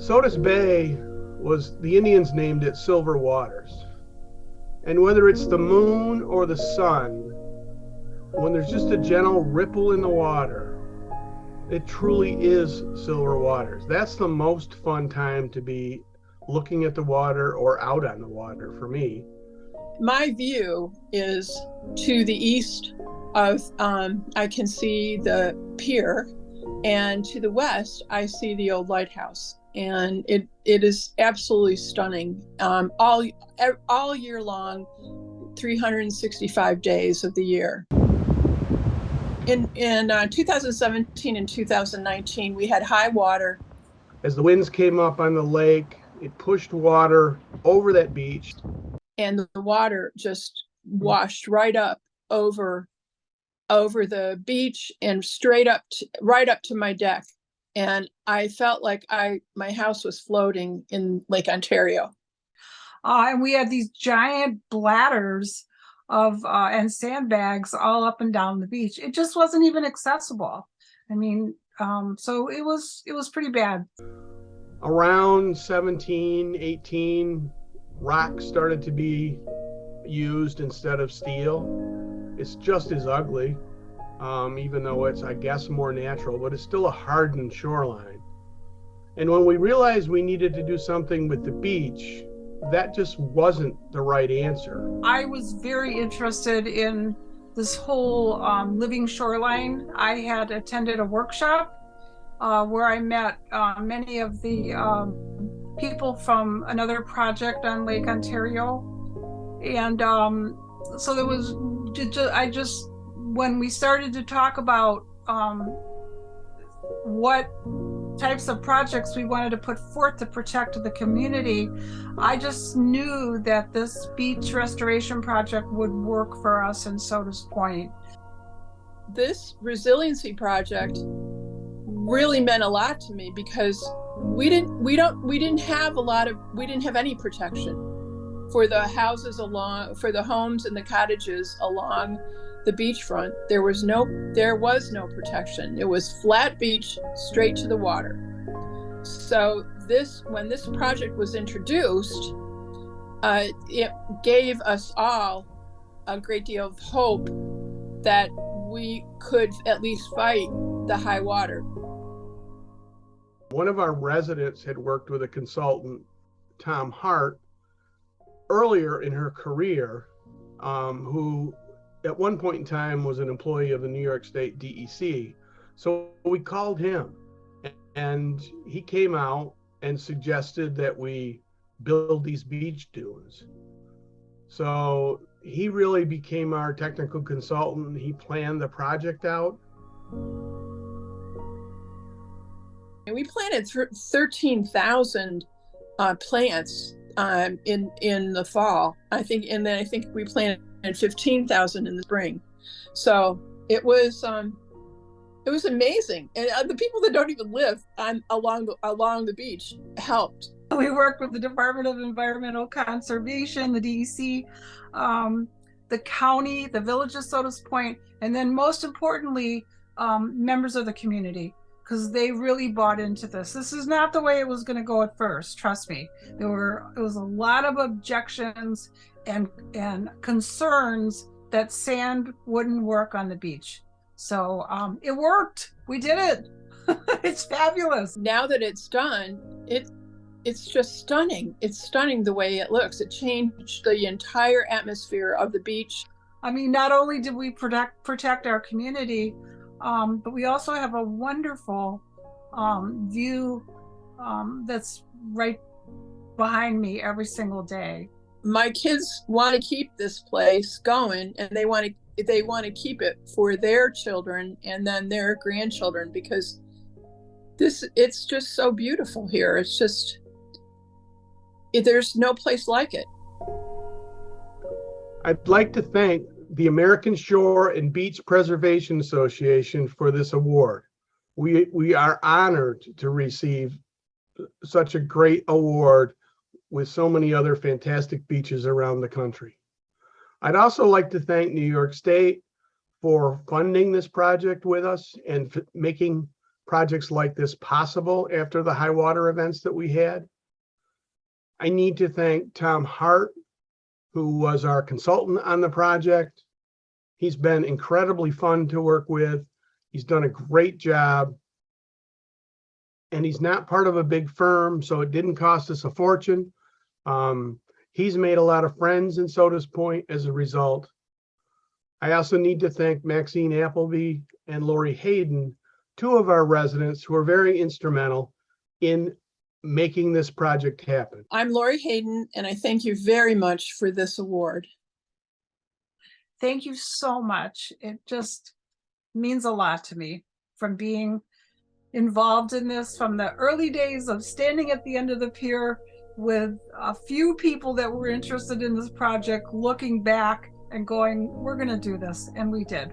Sodus Bay was, the Indians named it Silver Waters. And whether it's the moon or the sun, when there's just a gentle ripple in the water, it truly is silver waters. That's the most fun time to be looking at the water or out on the water for me. My view is to the east of, I can see the pier, and to the west, I see the old lighthouse. And it is absolutely stunning all year long, 365 days of the year. In 2017 and 2019, we had high water. As the winds came up on the lake, it pushed water over that beach. And the water just washed right up over the beach and right up to my deck. And I felt like my house was floating in Lake Ontario. And we had these giant bladders of and sandbags all up and down the beach. It just wasn't even accessible. I mean, so it was pretty bad. Around 17, 18, rock started to be used instead of steel. It's just as ugly, even though it's, I guess, more natural, but it's still a hardened shoreline. And when we realized we needed to do something with the beach, that just wasn't the right answer. I was very interested in this whole living shoreline. I had attended a workshop where I met many of the people from another project on Lake Ontario. And so there was, when we started to talk about what types of projects we wanted to put forth to protect the community, I just knew that this beach restoration project would work for us in Sodus Point. This resiliency project really meant a lot to me because we didn't have any protection for the houses for the homes and the cottages along the beachfront. There was no protection. It was flat beach straight to the water. So when this project was introduced, it gave us all a great deal of hope that we could at least fight the high water. One of our residents had worked with a consultant, Tom Hart, earlier in her career, who at one point in time was an employee of the New York State DEC. So we called him, and he came out and suggested that we build these beach dunes. So he really became our technical consultant. He planned the project out. And we planted 13,000 plants in the fall, I think, and then I think we planted 15,000 in the spring. So it was amazing, and the people that don't even live along the beach helped. We worked with the Department of Environmental Conservation, the DEC, the county, the village of Sodus Point, and then most importantly, members of the community, because they really bought into this. This is not the way it was going to go at first, trust me. It was a lot of objections and concerns that sand wouldn't work on the beach. So it worked. We did it. It's fabulous. Now that it's done, it's just stunning. It's stunning the way it looks. It changed the entire atmosphere of the beach. I mean, not only did we protect our community, but we also have a wonderful view that's right behind me every single day. My kids want to keep this place going, and they want to keep it for their children and then their grandchildren, because it's just so beautiful here. It's just, there's no place like it. I'd like to thank the American Shore and Beach Preservation Association for this award. We are honored to receive such a great award with so many other fantastic beaches around the country. I'd also like to thank New York State for funding this project with us and making projects like this possible after the high water events that we had. I need to thank Tom Hart, who was our consultant on the project. He's been incredibly fun to work with. He's done a great job. And he's not part of a big firm, so it didn't cost us a fortune. He's made a lot of friends in Sodus Point as a result. I also need to thank Maxine Appleby and Lori Hayden, two of our residents who are very instrumental in making this project happen. I'm Lori Hayden, and I thank you very much for this award. Thank you so much. It just means a lot to me, from being involved in this from the early days of standing at the end of the pier with a few people that were interested in this project, looking back and going, we're going to do this. And we did.